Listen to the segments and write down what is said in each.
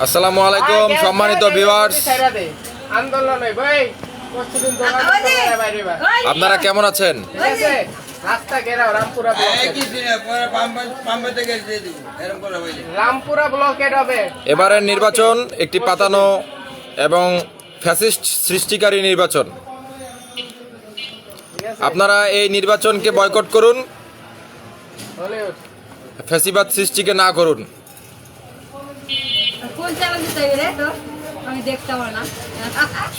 আসসালামু আলাইকুম সম্মানিত ভিউয়ার্স, আপনারা কেমন আছেন? এবারের নির্বাচন একটি পাতানো এবং ফ্যাসিস্ট সৃষ্টিকারী নির্বাচন। আপনারা এই নির্বাচনকে বয়কট করুন, ফ্যাসিবাদ সৃষ্টিকে না করুন।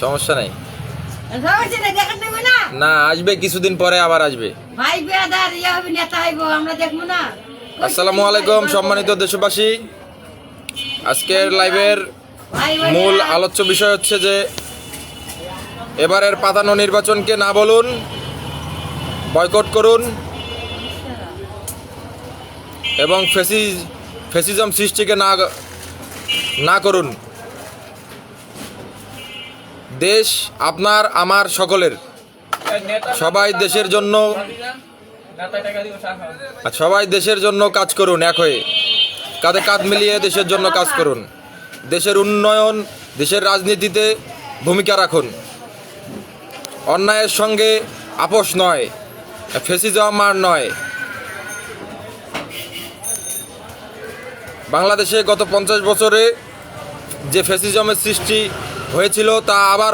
সমস্যা নেই, না আসবে কিছুদিন পরে, আবার আসবে। আসসালামু আলাইকুম সম্মানিত দেশবাসী, আজকের লাইভের মূল আলোচ্য বিষয় হচ্ছে যে এবারের পাতানো নির্বাচনকে না বলুন, বয়কট করুন এবং ফ্যাসিজম সৃষ্টিকে না করুন। দেশ আপনার আমার সকলের, সবাই দেশের জন্য কাজ করুন, এক হয়ে কাঁধে কাঁধ মিলিয়ে দেশের জন্য কাজ করুন। দেশের উন্নয়ন, দেশের রাজনীতিতে ভূমিকা রাখুন। অন্যায়ের সঙ্গে আপোষ নয়, ফ্যাসিজম আর নয়। বাংলাদেশে গত 50 বছরে যে ফ্যাসিজমের সৃষ্টি হয়েছিল তা আবার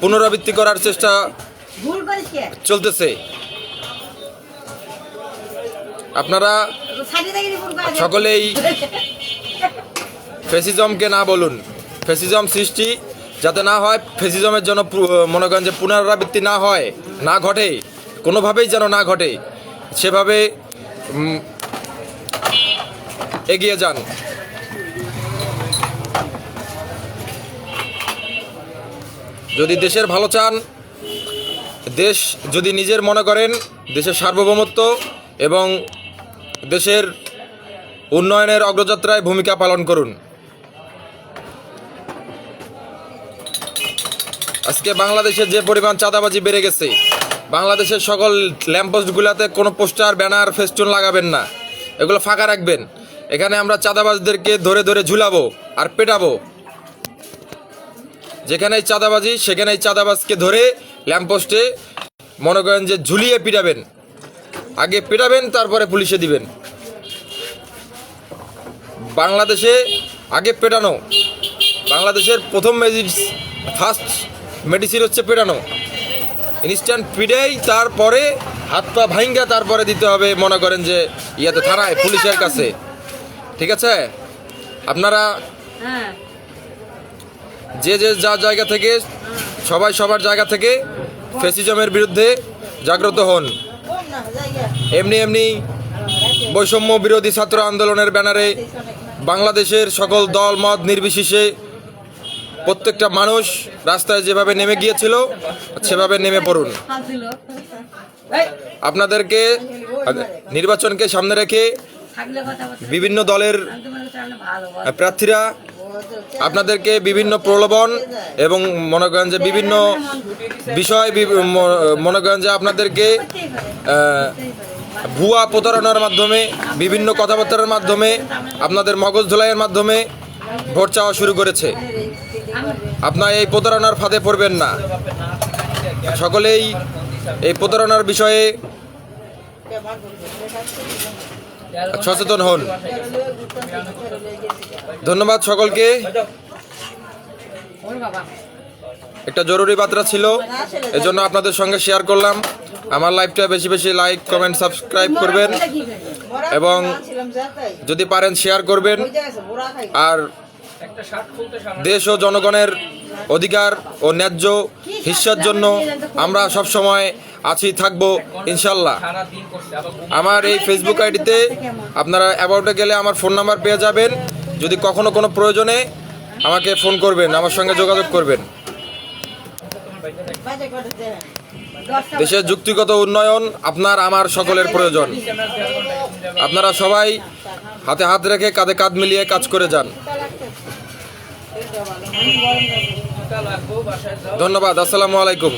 পুনরাবৃত্তি করার চেষ্টা চলতেছে। আপনারা সকলেই ফ্যাসিজমকে না বলুন, ফ্যাসিজম সৃষ্টি যাতে না হয়, ফ্যাসিজমের জন্য মনে করেন যে পুনরাবৃত্তি না হয়, না ঘটে, কোনোভাবেই যেন না ঘটে, সেভাবে এগিয়ে যান। যদি দেশের ভালো চান, দেশ যদি নিজের মনে করেন, দেশের সার্বভৌমত্ব এবং দেশের উন্নয়নের অগ্রযাত্রায় ভূমিকা পালন করুন। আজকে বাংলাদেশে যে পরিমাণ চাঁদাবাজি বেড়ে গেছে, বাংলাদেশের সকল ল্যাম্পপোস্টগুলোতে কোনো পোস্টার, ব্যানার, ফেস্টুন লাগাবেন না, এগুলো ফাঁকা রাখবেন। এখানে আমরা চাঁদাবাজদেরকে ধরে ধরে ঝুলাবো আর পেটাবো। যেখানেই চাঁদাবাজি সেখানেই চাঁদাবাজকে ধরে ল্যাম্পপোস্টে মনে করেন যে ঝুলিয়ে পিটাবেন। আগে পিটাবেন, তারপরে পুলিশে দিবেন। বাংলাদেশে আগে পেটানো, বাংলাদেশের ফার্স্ট মেডিসিন হচ্ছে পেটানো। ইনস্ট্যান্ট পিটাই, তারপরে হাত পা ভাঙ্গা তারপরে দিতে হবে মনে করেন যে ইয়াতে থানায়, পুলিশের কাছে। ঠিক আছে? আপনারা যে যার জায়গা থেকে, সবাই সবার জায়গা থেকে ফ্যাসিজমের বিরুদ্ধে জাগ্রত হন। এমনি বৈষম্য বিরোধী ছাত্র আন্দোলনের ব্যানারে বাংলাদেশের সকল দল মত নির্বিশেষে প্রত্যেকটা মানুষ রাস্তায় যেভাবে নেমে গিয়েছিল সেভাবে নেমে পড়ুন। আপনাদেরকে নির্বাচনকে সামনে রেখে বিভিন্ন দলের প্রার্থীরা আপনাদেরকে বিভিন্ন প্রলোভন এবং মনে করেন যে বিভিন্ন বিষয় মনে করেন যে আপনাদেরকে ভুয়া প্রতারণার মাধ্যমে, বিভিন্ন কথাবার্তার মাধ্যমে, আপনাদের মগজ ধোলাইয়ের মাধ্যমে ভোট চাওয়া শুরু করেছে। আপনারা এই প্রতারণার ফাঁদে পড়বেন না। সকলেই এই প্রতারণার বিষয়ে সচেতন হন। ধন্যবাদ সকলকে। একটা জরুরি বার্তা ছিল, এজন্য আপনাদের সঙ্গে শেয়ার করলাম। আমার লাইভটা বেশি বেশি লাইক, কমেন্ট, সাবস্ক্রাইব করবেন এবং যদি পারেন শেয়ার করবেন। আর দেশ ও জনগণের অধিকার ও ন্যায্য হিস্যার জন্য আমরা সব সময় আছি, থাকবো ইনশাল্লাহ। আমার এই ফেসবুক আইডিতে আপনারা অ্যাবাউটে গেলে আমার ফোন নাম্বার পেয়ে যাবেন। যদি কখনো কোনো প্রয়োজনে আমাকে ফোন করবেন, আমার সঙ্গে যোগাযোগ করবেন। দেশের যুক্তিগত উন্নয়ন আপনার আমার সকলের প্রয়োজন। আপনারা সবাই হাতে হাত রেখে, কাঁধে কাঁধ মিলিয়ে কাজ করে যান। ধন্যবাদ। আসসালামু আলাইকুম।